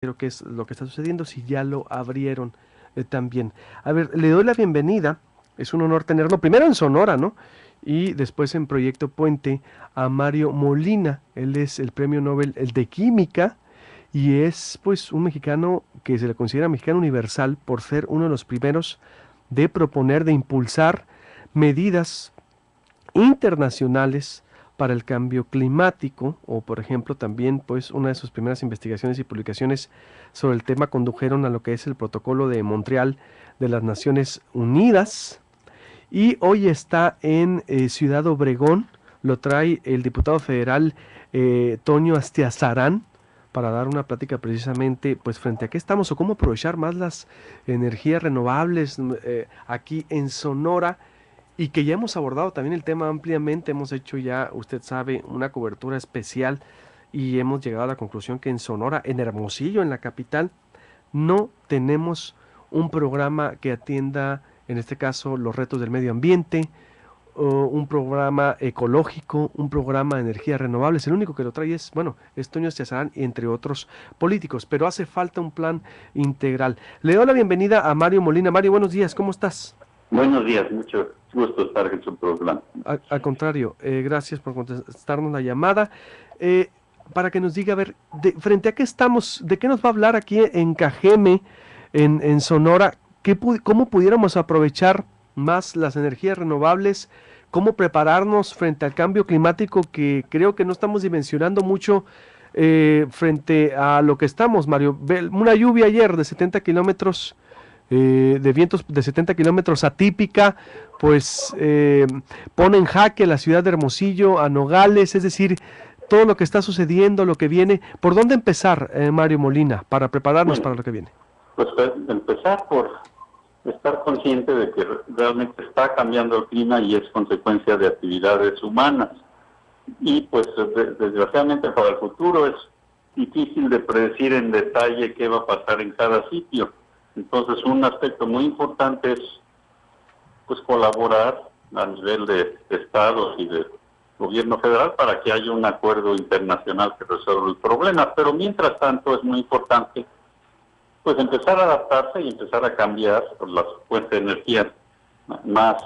creo que es lo que está sucediendo, si ya lo abrieron también. A ver, le doy la bienvenida, es un honor tenerlo, primero en Sonora, ¿no? Y después en Proyecto Puente a Mario Molina, él es el premio Nobel el de Química y es pues un mexicano que se le considera mexicano universal por ser uno de los primeros de proponer, de impulsar medidas internacionales para el cambio climático, o por ejemplo también pues una de sus primeras investigaciones y publicaciones sobre el tema condujeron a lo que es el protocolo de Montreal de las Naciones Unidas, y hoy está en Ciudad Obregón, lo trae el diputado federal Toño Astiazarán para dar una plática precisamente pues frente a qué estamos o cómo aprovechar más las energías renovables aquí en Sonora, y que ya hemos abordado también el tema ampliamente, hemos hecho ya, usted sabe, una cobertura especial y hemos llegado a la conclusión que en Sonora, en Hermosillo, en la capital, no tenemos un programa que atienda, en este caso, los retos del medio ambiente, o un programa ecológico, un programa de energías renovables. El único que lo trae es, bueno, es Toño Estiazarán, entre otros políticos, pero hace falta un plan integral. Le doy la bienvenida a Mario Molina. Mario, buenos días, ¿cómo estás? Buenos días, mucho gusto estar en su programa. Al contrario, gracias por contestarnos la llamada. Para que nos diga, a ver, frente a qué estamos, de qué nos va a hablar aquí en Cajeme, en Sonora, cómo pudiéramos aprovechar más las energías renovables, cómo prepararnos frente al cambio climático que creo que no estamos dimensionando mucho frente a lo que estamos, Mario. Una lluvia ayer de 70 kilómetros de vientos de 70 kilómetros atípica, pues pone en jaque la ciudad de Hermosillo, a Nogales, es decir, todo lo que está sucediendo, lo que viene. ¿Por dónde empezar, Mario Molina, para prepararnos Bueno, para lo que viene? pues empezar por estar consciente de que realmente está cambiando el clima y es consecuencia de actividades humanas. Y pues desgraciadamente para el futuro es difícil de predecir en detalle qué va a pasar en cada sitio. Entonces un aspecto muy importante es pues colaborar a nivel de estados y de gobierno federal para que haya un acuerdo internacional que resuelva el problema. Pero mientras tanto es muy importante pues empezar a adaptarse y empezar a cambiar por las fuentes de energía más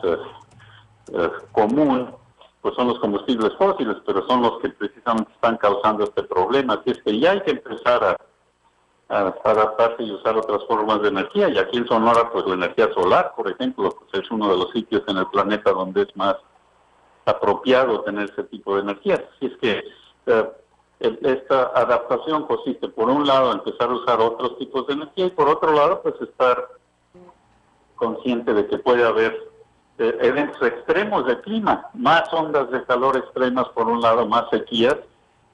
común, pues son los combustibles fósiles, pero son los que precisamente están causando este problema. Así es que ya hay que empezar a adaptarse y usar otras formas de energía. Y aquí en Sonora, pues la energía solar, por ejemplo, pues es uno de los sitios en el planeta donde es más apropiado tener ese tipo de energía. Así es que esta adaptación consiste, por un lado, en empezar a usar otros tipos de energía y por otro lado, pues estar consciente de que puede haber eventos extremos de clima, más ondas de calor extremas por un lado, más sequías,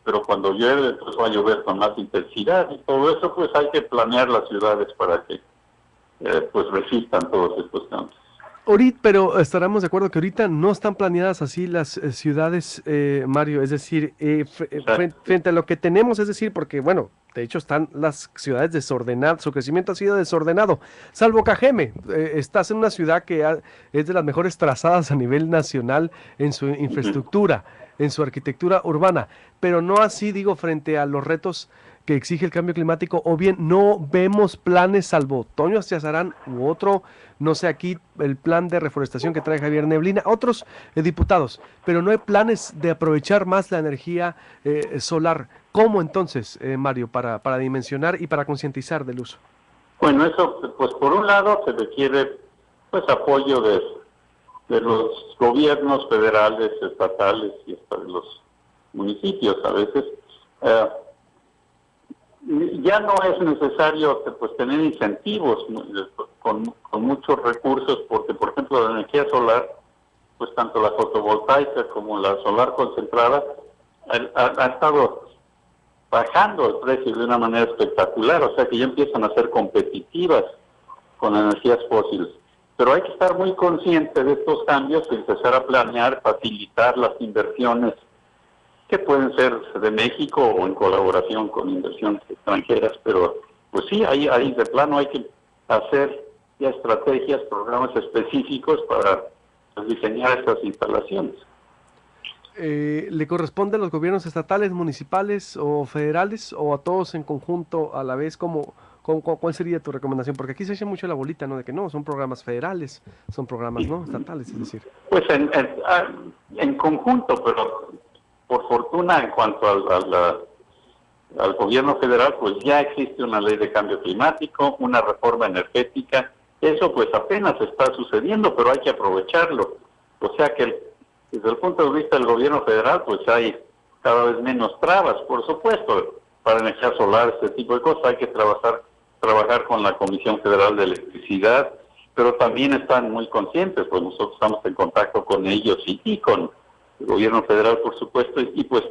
pero cuando llueve pues va a llover con más intensidad y todo eso pues hay que planear las ciudades para que pues resistan todos estos cambios. Ahorita, pero estaremos de acuerdo que ahorita no están planeadas así las ciudades, Mario, es decir, frente a lo que tenemos, es decir, porque bueno, de hecho están las ciudades desordenadas, su crecimiento ha sido desordenado, salvo Cajeme, estás en una ciudad que es de las mejores trazadas a nivel nacional en su infraestructura, en su arquitectura urbana, pero no así, digo, frente a los retos que exige el cambio climático, o bien no vemos planes, salvo Toño Astiazarán u otro, no sé, aquí el plan de reforestación que trae Javier Neblina, otros diputados, pero no hay planes de aprovechar más la energía solar. ¿Cómo entonces, Mario, para dimensionar y para concientizar del uso? Bueno, eso, pues por un lado se requiere pues apoyo de los gobiernos federales, estatales y hasta de los municipios a veces. Ya no es necesario pues tener incentivos con muchos recursos, porque por ejemplo la energía solar, pues tanto la fotovoltaica como la solar concentrada ha estado bajando el precio de una manera espectacular, o sea que ya empiezan a ser competitivas con energías fósiles. Pero hay que estar muy consciente de estos cambios y empezar a planear, facilitar las inversiones que pueden ser de México o en colaboración con inversiones extranjeras, pero pues sí, ahí de plano hay que hacer ya estrategias, programas específicos para diseñar estas instalaciones. ¿Le corresponde a los gobiernos estatales, municipales o federales o a todos en conjunto a la vez? ¿Cuál sería tu recomendación? Porque aquí se echa mucho la bolita, ¿no? De que no, son programas federales, son programas no estatales, es decir. Pues en conjunto, pero por fortuna en cuanto al gobierno federal, pues ya existe una ley de cambio climático, una reforma energética. Eso pues apenas está sucediendo, pero hay que aprovecharlo. O sea que desde el punto de vista del gobierno federal, pues hay cada vez menos trabas, por supuesto, para energía solar, este tipo de cosas. Hay que trabajar con la Comisión Federal de Electricidad, pero también están muy conscientes, pues nosotros estamos en contacto con ellos y con el gobierno federal, por supuesto, y pues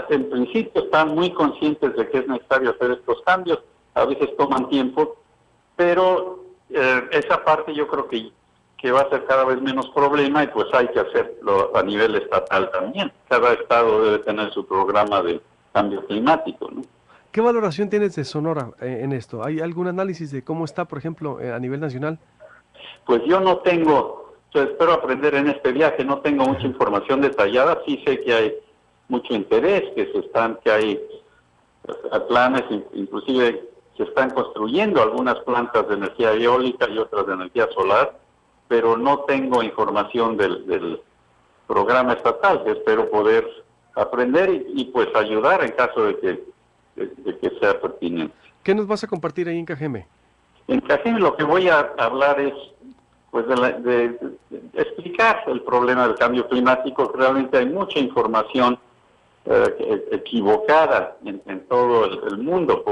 en principio están muy conscientes de que es necesario hacer estos cambios. A veces toman tiempo, pero esa parte yo creo que va a ser cada vez menos problema y pues hay que hacerlo a nivel estatal también. Cada estado debe tener su programa de cambio climático, ¿no? ¿Qué valoración tienes de Sonora en esto? ¿Hay algún análisis de cómo está, por ejemplo, a nivel nacional? Pues yo no tengo, espero aprender en este viaje, no tengo mucha información detallada. Sí sé que hay mucho interés, que hay planes, inclusive se están construyendo algunas plantas de energía eólica y otras de energía solar, pero no tengo información del programa estatal. Espero poder aprender y pues ayudar en caso de que sea pertinente. ¿Qué nos vas a compartir ahí en Cajeme? En Cajeme lo que voy a hablar es pues de explicar el problema del cambio climático. Realmente hay mucha información equivocada en todo el mundo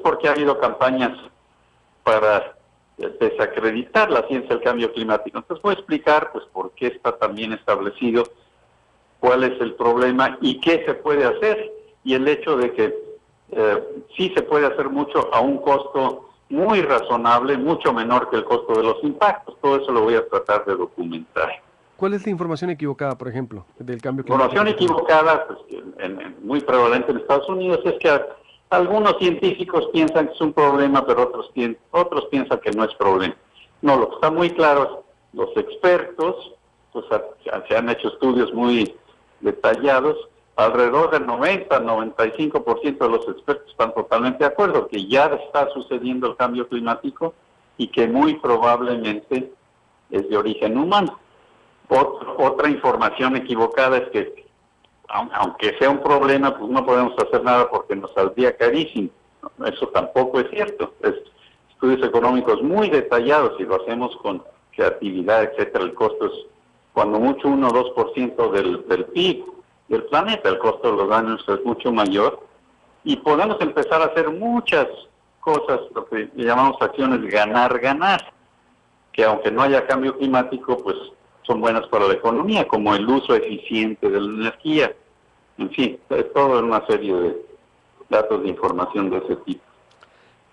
porque ha habido campañas para desacreditar la ciencia del cambio climático. Entonces voy a explicar pues por qué está también establecido, cuál es el problema y qué se puede hacer, y el hecho de que sí se puede hacer mucho a un costo muy razonable, mucho menor que el costo de los impactos. Todo eso lo voy a tratar de documentar. ¿Cuál es la información equivocada, por ejemplo, del cambio climático? La información equivocada, pues, muy prevalente en Estados Unidos, es que algunos científicos piensan que es un problema, pero otros piensan que no es problema. No, lo que está muy claro es los expertos, pues se han hecho estudios muy detallados. Alrededor del 90-95% de los expertos están totalmente de acuerdo que ya está sucediendo el cambio climático y que muy probablemente es de origen humano. Otra información equivocada es que aunque sea un problema, pues no podemos hacer nada porque nos saldría carísimo. Eso tampoco es cierto. Estudios económicos muy detallados y lo hacemos con creatividad, etcétera. El costo es cuando mucho 1 o 2% del PIB del planeta. El costo de los daños es mucho mayor y podemos empezar a hacer muchas cosas, lo que llamamos acciones ganar-ganar, que aunque no haya cambio climático, pues son buenas para la economía, como el uso eficiente de la energía. En fin, es todo una serie de datos de información de ese tipo.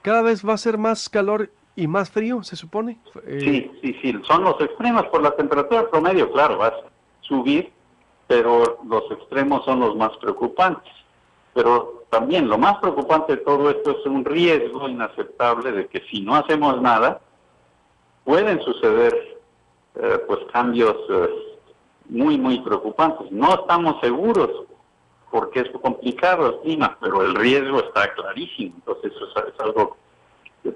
¿Cada vez va a ser más calor y más frío, se supone? Sí, son los extremos. Por la temperatura promedio, claro, va a subir, pero los extremos son los más preocupantes. Pero también lo más preocupante de todo esto es un riesgo inaceptable de que si no hacemos nada, pueden suceder pues cambios muy, muy preocupantes. No estamos seguros porque es complicado el clima, pero el riesgo está clarísimo. Entonces eso es algo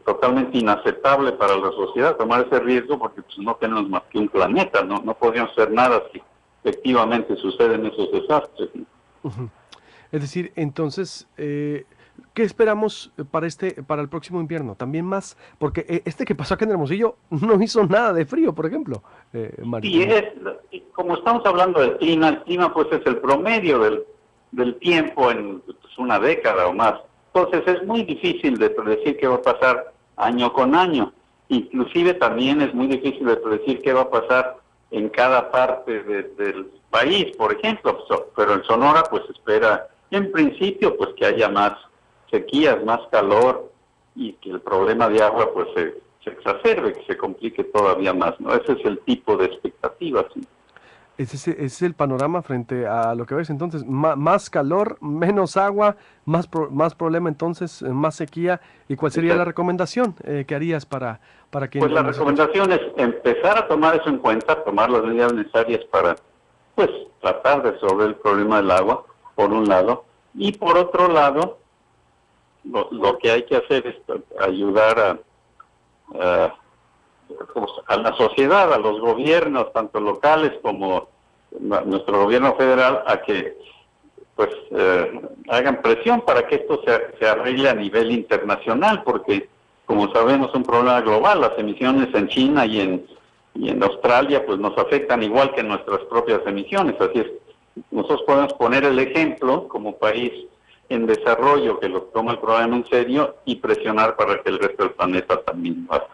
totalmente inaceptable para la sociedad, tomar ese riesgo, porque pues, no tenemos más que un planeta, no podríamos hacer nada si efectivamente suceden esos desastres. Es decir, entonces, ¿qué esperamos para el próximo invierno? También más, porque este que pasó acá en Hermosillo no hizo nada de frío, por ejemplo, Mario. Sí, como estamos hablando del clima, el clima pues es el promedio del tiempo en pues, una década o más. Entonces es muy difícil de predecir qué va a pasar año con año. Inclusive también es muy difícil de predecir qué va a pasar en cada parte del país, por ejemplo. Pero en Sonora pues espera, en principio, pues que haya más sequías, más calor y que el problema de agua pues se exacerbe, que se complique todavía más, ¿no? Ese es el tipo de expectativas, ¿sí? Ese es el panorama frente a lo que ves entonces, más calor, menos agua, más problema entonces, más sequía. ¿Y cuál sería la recomendación que harías para quienes? Pues la recomendación es empezar a tomar eso en cuenta, tomar las medidas necesarias para pues tratar de resolver el problema del agua, por un lado, y por otro lado, lo que hay que hacer es ayudar a la sociedad, a los gobiernos, tanto locales como nuestro gobierno federal, a que pues hagan presión para que esto se arregle a nivel internacional, porque como sabemos es un problema global. Las emisiones en China y en Australia pues nos afectan igual que nuestras propias emisiones. Así es, nosotros podemos poner el ejemplo como país en desarrollo que lo toma el problema en serio y presionar para que el resto del planeta también lo haga.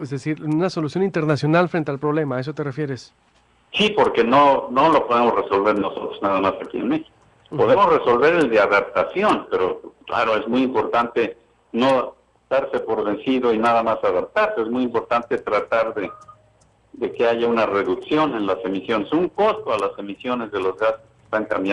Es decir, una solución internacional frente al problema, ¿a eso te refieres? Sí, porque no lo podemos resolver nosotros nada más aquí en México. Podemos resolver el de adaptación, pero claro, es muy importante no darse por vencido y nada más adaptarse. Es muy importante tratar de que haya una reducción en las emisiones, un costo a las emisiones de los gases que están cambiando